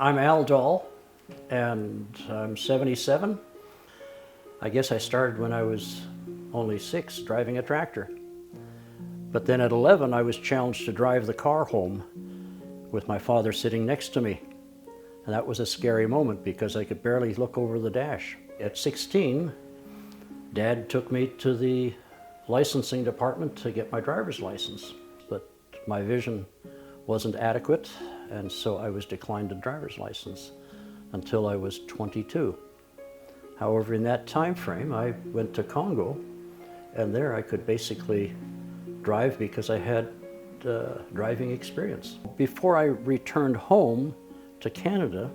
I'm Al Dahl, and I'm 77. I guess I started when I was only 6, driving a tractor. But then at 11, I was challenged to drive the car home with my father sitting next to me. And that was a scary moment because I could barely look over the dash. At 16, Dad took me to the licensing department to get my driver's license. But my vision wasn't adequate, and so I was declined a driver's license until I was 22. However, in that time frame, I went to Congo, and there I could basically drive because I had driving experience. Before I returned home to Canada,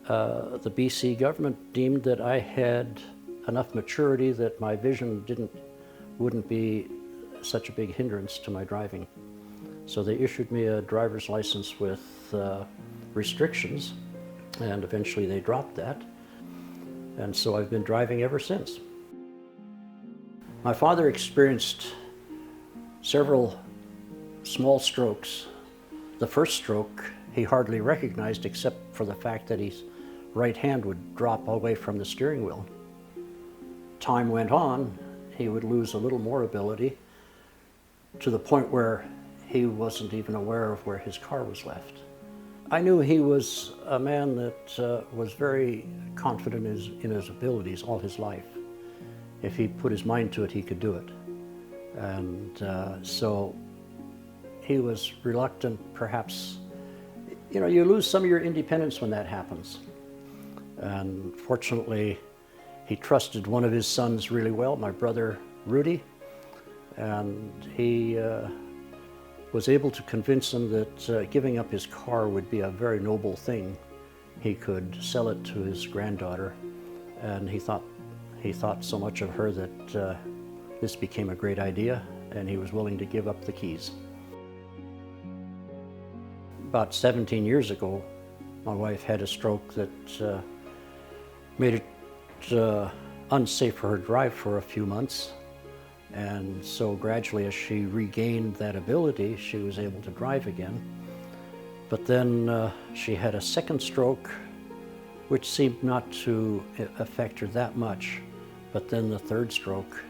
the BC government deemed that I had enough maturity that my vision wouldn't be such a big hindrance to my driving. So they issued me a driver's license with restrictions, and eventually they dropped that. And so I've been driving ever since. My father experienced several small strokes. The first stroke he hardly recognized except for the fact that his right hand would drop away from the steering wheel. Time went on, he would lose a little more ability to the point where he wasn't even aware of where his car was left. I knew he was a man that was very confident in his abilities all his life. If he put his mind to it, he could do it. And so he was reluctant, perhaps. You know, you lose some of your independence when that happens. And fortunately, he trusted one of his sons really well, my brother Rudy, and he was able to convince him that giving up his car would be a very noble thing. He could sell it to his granddaughter, and he thought so much of her that this became a great idea, and he was willing to give up the keys. About 17 years ago, my wife had a stroke that made it unsafe for her to drive for a few months. And so gradually, as she regained that ability, she was able to drive again. But then she had a second stroke, which seemed not to affect her that much. But then the third stroke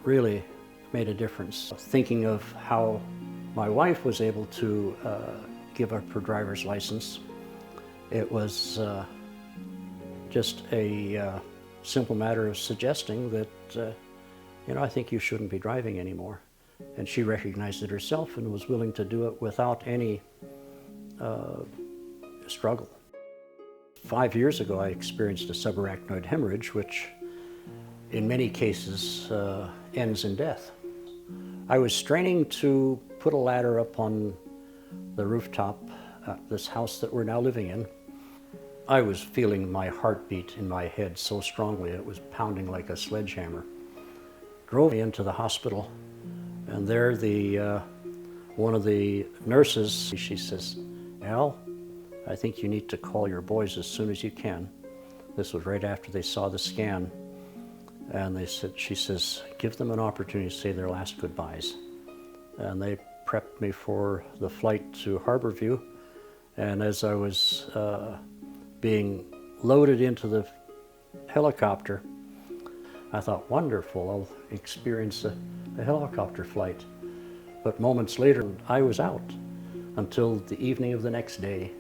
really made a difference. Thinking of how my wife was able to give up her driver's license, it was just a simple matter of suggesting that I think you shouldn't be driving anymore. And she recognized it herself and was willing to do it without any struggle. 5 years ago, I experienced a subarachnoid hemorrhage, which in many cases ends in death. I was straining to put a ladder up on the rooftop at this house that we're now living in. I was feeling my heartbeat in my head so strongly, it was pounding like a sledgehammer. Drove me into the hospital, and there one of the nurses, she says, "Al, I think you need to call your boys as soon as you can." This was right after they saw the scan, and she says, "Give them an opportunity to say their last goodbyes." And they prepped me for the flight to Harborview, and as I was being loaded into the helicopter, I thought, wonderful, I'll experience a helicopter flight. But moments later, I was out until the evening of the next day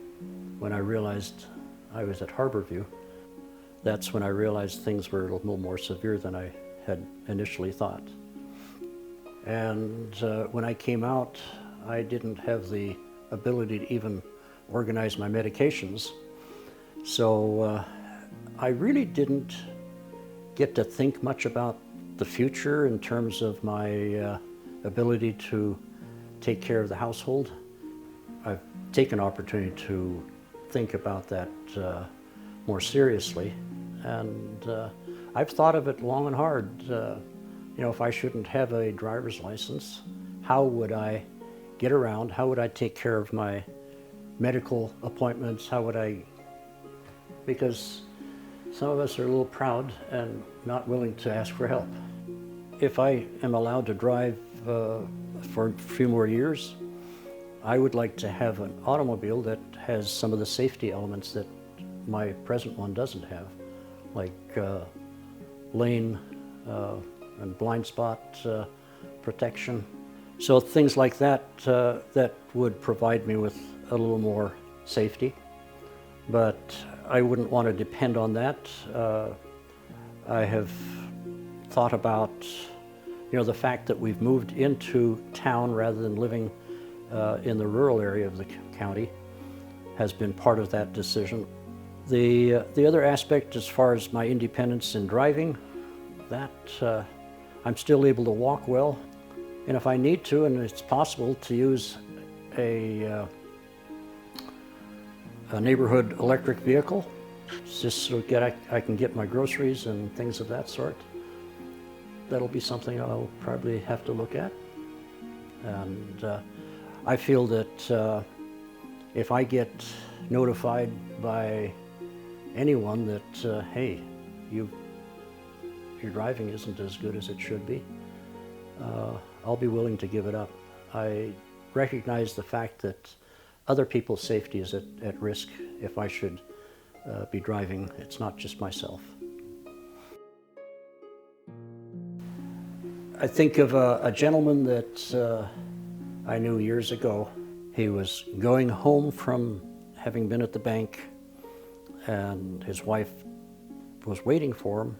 when I realized I was at Harborview. That's when I realized things were a little more severe than I had initially thought. And when I came out, I didn't have the ability to even organize my medications. So I really didn't get to think much about the future in terms of my ability to take care of the household. I've taken opportunity to think about that more seriously, and I've thought of it long and hard. If I shouldn't have a driver's license, how would I get around? How would I take care of my medical appointments? Because some of us are a little proud and not willing to ask for help. If I am allowed to drive for a few more years, I would like to have an automobile that has some of the safety elements that my present one doesn't have, like lane and blind spot protection. So things like that that would provide me with a little more safety. But I wouldn't want to depend on that. I have thought about, the fact that we've moved into town rather than living in the rural area of the county has been part of that decision. The other aspect, as far as my independence in driving, that I'm still able to walk well. And if I need to, and it's possible to use a neighborhood electric vehicle, just so I can get my groceries and things of that sort, that'll be something I'll probably have to look at. And I feel that if I get notified by anyone that, hey, your driving isn't as good as it should be, I'll be willing to give it up. I recognize the fact that other people's safety is at risk if I should be driving. It's not just myself. I think of a gentleman that I knew years ago. He was going home from having been at the bank, and his wife was waiting for him.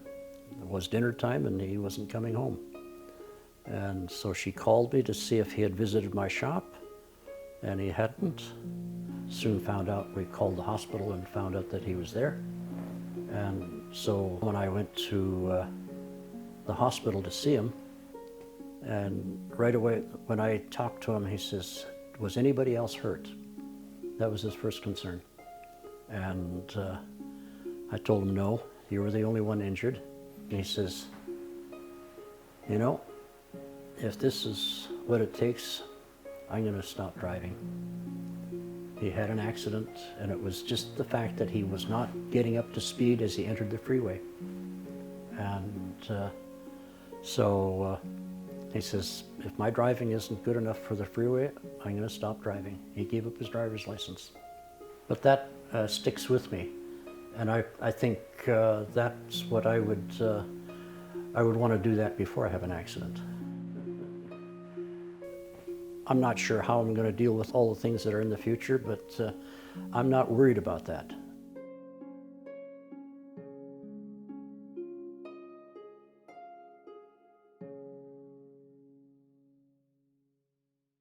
It was dinner time and he wasn't coming home. And so she called me to see if he had visited my shop, and he hadn't. Soon found out, we called the hospital and found out that he was there. And so when I went to the hospital to see him, and right away when I talked to him, he says, "Was anybody else hurt?" That was his first concern. And I told him, "No, you were the only one injured." And he says, "If this is what it takes, I'm going to stop driving." He had an accident, and it was just the fact that he was not getting up to speed as he entered the freeway. And so he says, "If my driving isn't good enough for the freeway, I'm going to stop driving." He gave up his driver's license. But that sticks with me, and I think that's what I would want to do that before I have an accident. I'm not sure how I'm going to deal with all the things that are in the future, but I'm not worried about that.